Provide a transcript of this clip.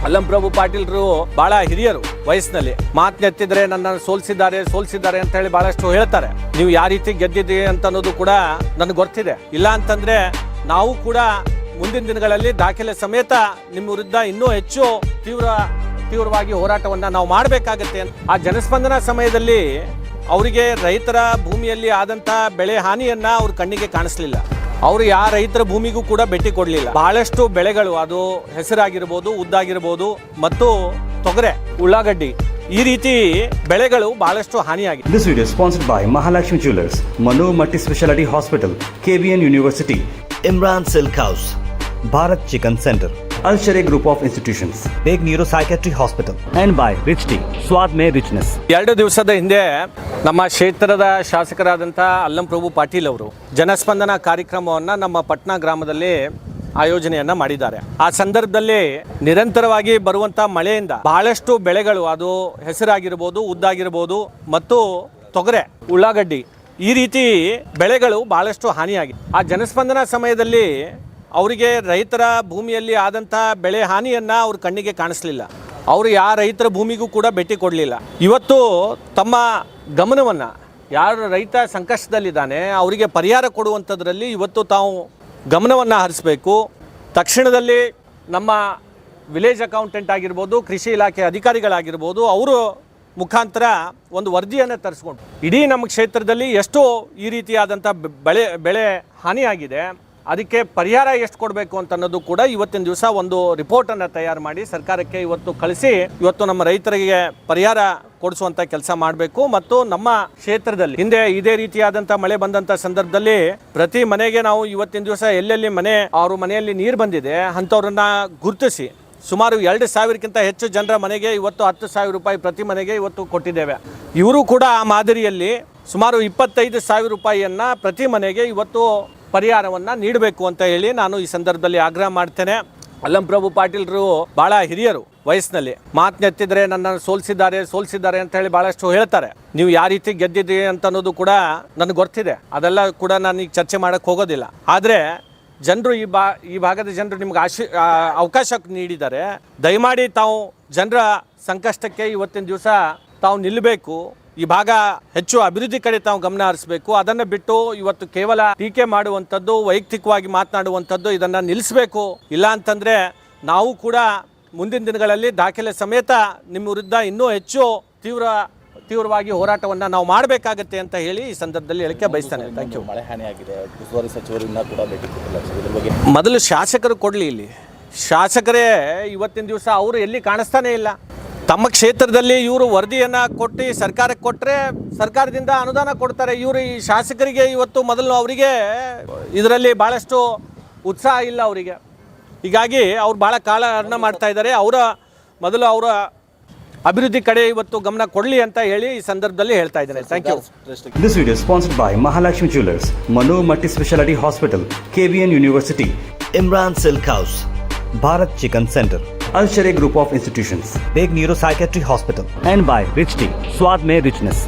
ಅಲ್ಲಂ ಪ್ರಭು ಪಾಟೀಲ್ರು ಬಹಳ ಹಿರಿಯರು ವಯಸ್ಸಿನಲ್ಲಿ. ಮಾತನ್ನೆತ್ತಿದ್ರೆ ನನ್ನನ್ನು ಸೋಲ್ಸಿದ್ದಾರೆ ಅಂತ ಹೇಳಿ ಬಹಳಷ್ಟು ಹೇಳ್ತಾರೆ. ನೀವು ಯಾವ ರೀತಿ ಗೆದ್ದಿದ್ದೀರಿ ಅಂತ ಅನ್ನೋದು ಕೂಡ ನನಗೆ ಗೊತ್ತಿದೆ. ಇಲ್ಲ ಅಂತಂದ್ರೆ ನಾವು ಕೂಡ ಮುಂದಿನ ದಿನಗಳಲ್ಲಿ ದಾಖಲೆ ಸಮೇತ ನಿಮ್ಮ ವಿರುದ್ಧ ಇನ್ನೂ ಹೆಚ್ಚು ತೀವ್ರವಾಗಿ ಹೋರಾಟವನ್ನ ನಾವು ಮಾಡಬೇಕಾಗತ್ತೆ. ಆ ಜನಸ್ಪಂದನ ಸಮಯದಲ್ಲಿ ಅವರಿಗೆ ರೈತರ ಭೂಮಿಯಲ್ಲಿ ಆದಂತ ಬೆಳೆ ಹಾನಿಯನ್ನ ಅವ್ರ ಕಣ್ಣಿಗೆ ಕಾಣಿಸ್ಲಿಲ್ಲ. ಅವರು ಯಾವ ರೈತರ ಭೂಮಿಗೂ ಕೂಡ ಭೇಟಿ ಕೊಡಲಿಲ್ಲ. ಬಹಳಷ್ಟು ಬೆಳೆಗಳು, ಅದು ಹೆಸರಾಗಿರ್ಬೋದು, ಉದ್ದಾಗಿರ್ಬೋದು ಮತ್ತು ತೊಗರೆ, ಉಳ್ಳಾಗಡ್ಡಿ, ಈ ರೀತಿ ಬೆಳೆಗಳು ಬಹಳಷ್ಟು ಹಾನಿಯಾಗಿದೆ. This video is sponsored by Mahalakshmi Jewelers, Manu Multi Speciality Hospital, KBN University, Imran Silk House, Bharat Chicken Center, Al Sharia Group of Institutions, Big Neuropsychiatry Hospital, and by Rich Tea, Swad Mein Richness. 2 ದಿವಸದ ಹಿಂದೆ ನಮ್ಮ ಕ್ಷೇತ್ರದ ಶಾಸಕರಾದಂಥ ಅಲ್ಲಂ ಪ್ರಭು ಪಾಟೀಲ್ ಅವರು ಜನಸ್ಪಂದನ ಕಾರ್ಯಕ್ರಮವನ್ನು ನಮ್ಮ ಪಟ್ನಾ ಗ್ರಾಮದಲ್ಲಿ ಆಯೋಜನೆಯನ್ನ ಮಾಡಿದ್ದಾರೆ. ಆ ಸಂದರ್ಭದಲ್ಲಿ ನಿರಂತರವಾಗಿ ಬರುವಂತ ಮಳೆಯಿಂದ ಬಹಳಷ್ಟು ಬೆಳೆಗಳು, ಅದು ಹೆಸರಾಗಿರ್ಬೋದು, ಉದ್ದಾಗಿರ್ಬೋದು ಮತ್ತು ತೊಗರೆ, ಉಳ್ಳಾಗಡ್ಡಿ, ಈ ರೀತಿ ಬೆಳೆಗಳು ಬಹಳಷ್ಟು ಹಾನಿಯಾಗಿದೆ. ಆ ಜನಸ್ಪಂದನ ಸಮಯದಲ್ಲಿ ಅವರಿಗೆ ರೈತರ ಭೂಮಿಯಲ್ಲಿ ಆದಂಥ ಬೆಳೆ ಹಾನಿಯನ್ನ ಅವ್ರ ಕಣ್ಣಿಗೆ ಕಾಣಿಸ್ಲಿಲ್ಲ. ಅವರು ಯಾವ ರೈತರ ಭೂಮಿಗೂ ಕೂಡ ಭೇಟಿ ಕೊಡಲಿಲ್ಲ. ಇವತ್ತು ತಮ್ಮ ಗಮನವನ್ನು, ಯಾರು ರೈತ ಸಂಕಷ್ಟದಲ್ಲಿದ್ದಾನೆ ಅವರಿಗೆ ಪರಿಹಾರ ಕೊಡುವಂಥದ್ರಲ್ಲಿ ಇವತ್ತು ತಾವು ಗಮನವನ್ನು ಹರಿಸಬೇಕು. ತಕ್ಷಣದಲ್ಲಿ ನಮ್ಮ ವಿಲೇಜ್ ಅಕೌಂಟೆಂಟ್ ಆಗಿರ್ಬೋದು, ಕೃಷಿ ಇಲಾಖೆ ಅಧಿಕಾರಿಗಳಾಗಿರ್ಬೋದು, ಅವರು ಮುಖಾಂತರ ಒಂದು ವರದಿಯನ್ನು ತರಿಸ್ಕೊಂಡು ಇಡೀ ನಮ್ಮ ಕ್ಷೇತ್ರದಲ್ಲಿ ಎಷ್ಟು ಈ ರೀತಿಯಾದಂಥ ಬೆಳೆ ಹಾನಿಯಾಗಿದೆ, ಅದಕ್ಕೆ ಪರಿಹಾರ ಎಷ್ಟು ಕೊಡಬೇಕು ಅಂತ ಅನ್ನೋದು ಕೂಡ ಇವತ್ತಿನ ದಿವಸ ಒಂದು ರಿಪೋರ್ಟನ್ನು ತಯಾರು ಮಾಡಿ ಸರ್ಕಾರಕ್ಕೆ ಇವತ್ತು ಕಳಿಸಿ ಇವತ್ತು ನಮ್ಮ ರೈತರಿಗೆ ಪರಿಹಾರ ಕೊಡಿಸುವಂಥ ಕೆಲಸ ಮಾಡಬೇಕು. ಮತ್ತು ನಮ್ಮ ಕ್ಷೇತ್ರದಲ್ಲಿ ಹಿಂದೆ ಇದೇ ರೀತಿಯಾದಂಥ ಮಳೆ ಬಂದಂಥ ಸಂದರ್ಭದಲ್ಲಿ ಪ್ರತಿ ಮನೆಗೆ ನಾವು ಇವತ್ತಿನ ದಿವಸ ಎಲ್ಲೆಲ್ಲಿ ಅವ್ರ ಮನೆಯಲ್ಲಿ ನೀರು ಬಂದಿದೆ ಅಂಥವ್ರನ್ನ ಗುರುತಿಸಿ ಸುಮಾರು 2,000ಕ್ಕಿಂತ ಹೆಚ್ಚು ಜನರ ಮನೆಗೆ ಇವತ್ತು 10,000 ರೂಪಾಯಿ ಪ್ರತಿ ಮನೆಗೆ ಇವತ್ತು ಕೊಟ್ಟಿದ್ದೇವೆ. ಇವರು ಕೂಡ ಆ ಮಾದರಿಯಲ್ಲಿ ಸುಮಾರು 25,000 ರೂಪಾಯಿಯನ್ನು ಪ್ರತಿ ಮನೆಗೆ ಇವತ್ತು ಪರಿಹಾರವನ್ನು ನೀಡಬೇಕು ಅಂತ ಹೇಳಿ ನಾನು ಈ ಸಂದರ್ಭದಲ್ಲಿ ಆಗ್ರಹ ಮಾಡ್ತೇನೆ. ಅಲ್ಲಂ ಪ್ರಭು ಪಾಟೀಲ್ರು ಬಹಳ ಹಿರಿಯರು ವಯಸ್ಸಿನಲ್ಲಿ. ಮಾತನ್ನೆತ್ತಿದ್ರೆ ನನ್ನನ್ನು ಸೋಲ್ಸಿದ್ದಾರೆ ಅಂತ ಹೇಳಿ ಬಹಳಷ್ಟು ಹೇಳ್ತಾರೆ. ನೀವು ಯಾವ ರೀತಿ ಗೆದ್ದಿದ್ದೀರಿ ಅಂತ ಅನ್ನೋದು ಕೂಡ ನನಗೆ ಗೊತ್ತಿದೆ. ಅದೆಲ್ಲ ಕೂಡ ನಾನು ಈಗ ಚರ್ಚೆ ಮಾಡಕ್ಕೆ ಹೋಗೋದಿಲ್ಲ. ಆದರೆ ಜನರು ಈ ಭಾಗದ ಜನರು ನಿಮ್ಗೆ ಅವಕಾಶ ನೀಡಿದ್ದಾರೆ. ದಯಮಾಡಿ ತಾವು ಜನರ ಸಂಕಷ್ಟಕ್ಕೆ ಇವತ್ತಿನ ದಿವಸ ತಾವು ನಿಲ್ಲಬೇಕು. ಈ ಭಾಗ ಹೆಚ್ಚು ಅಭಿವೃದ್ಧಿ ಕಡೆ ತಾವು ಗಮನ ಹರಿಸಬೇಕು. ಅದನ್ನು ಬಿಟ್ಟು ಇವತ್ತು ಕೇವಲ ಟೀಕೆ ಮಾಡುವಂಥದ್ದು, ವೈಯಕ್ತಿಕವಾಗಿ ಮಾತನಾಡುವಂಥದ್ದು, ಇದನ್ನು ನಿಲ್ಲಿಸಬೇಕು. ಇಲ್ಲ ಅಂತಂದರೆ ನಾವು ಕೂಡ ಮುಂದಿನ ದಿನಗಳಲ್ಲಿ ದಾಖಲೆ ಸಮೇತ ನಿಮ್ಮ ವಿರುದ್ಧ ಇನ್ನೂ ಹೆಚ್ಚು ತೀವ್ರವಾಗಿ ಹೋರಾಟವನ್ನು ನಾವು ಮಾಡಬೇಕಾಗತ್ತೆ ಅಂತ ಹೇಳಿ ಈ ಸಂದರ್ಭದಲ್ಲಿ ಹೇಳಿಕೆ ಬಯಸ್ತಾನೆ. Thank you. ಮಳೆ ಹಾನಿಯಾಗಿದೆ, ಉಸ್ತುವಾರಿ ಸಚಿವರಿಂದ ಕೂಡ ಭೇಟಿ ಕೊಟ್ಟಿಲ್ಲ. ಇದ್ರ ಬಗ್ಗೆ ಮೊದಲು ಶಾಸಕರು ಕೊಡಲಿ. ಇಲ್ಲಿ ಶಾಸಕರೇ ಇವತ್ತಿನ ದಿವಸ ಅವರು ಎಲ್ಲಿ ಕಾಣಿಸ್ತಾನೆ ಇಲ್ಲ. ತಮ್ಮ ಕ್ಷೇತ್ರದಲ್ಲಿ ಇವರು ವರದಿಯನ್ನು ಕೊಟ್ಟು ಸರ್ಕಾರಕ್ಕೆ ಕೊಟ್ಟರೆ ಸರ್ಕಾರದಿಂದ ಅನುದಾನ ಕೊಡ್ತಾರೆ. ಇವರು ಈ ಶಾಸಕರಿಗೆ ಇವತ್ತು ಮೊದಲು ಅವರಿಗೆ ಇದರಲ್ಲಿ ಭಾಳಷ್ಟು ಉತ್ಸಾಹ ಇಲ್ಲ ಅವರಿಗೆ. ಹೀಗಾಗಿ ಅವ್ರು ಭಾಳ ಕಾಳಹರಣ ಮಾಡ್ತಾ ಇದ್ದಾರೆ. ಮೊದಲು ಅವರ ಅಭಿವೃದ್ಧಿ ಕಡೆ ಇವತ್ತು ಗಮನ ಕೊಡಲಿ ಅಂತ ಹೇಳಿ ಈ ಸಂದರ್ಭದಲ್ಲಿ ಹೇಳ್ತಾ ಇದ್ದಾರೆ. Thank you. This video is sponsored by Mahalakshmi Jewelers, Manu Multi Speciality Hospital, KBN University, Imran Silk House, Bharat Chicken Center, Al Sharia Group of Institutions, Big Neuropsychiatry Hospital, and by Rich Tea, Swad Mein Richness.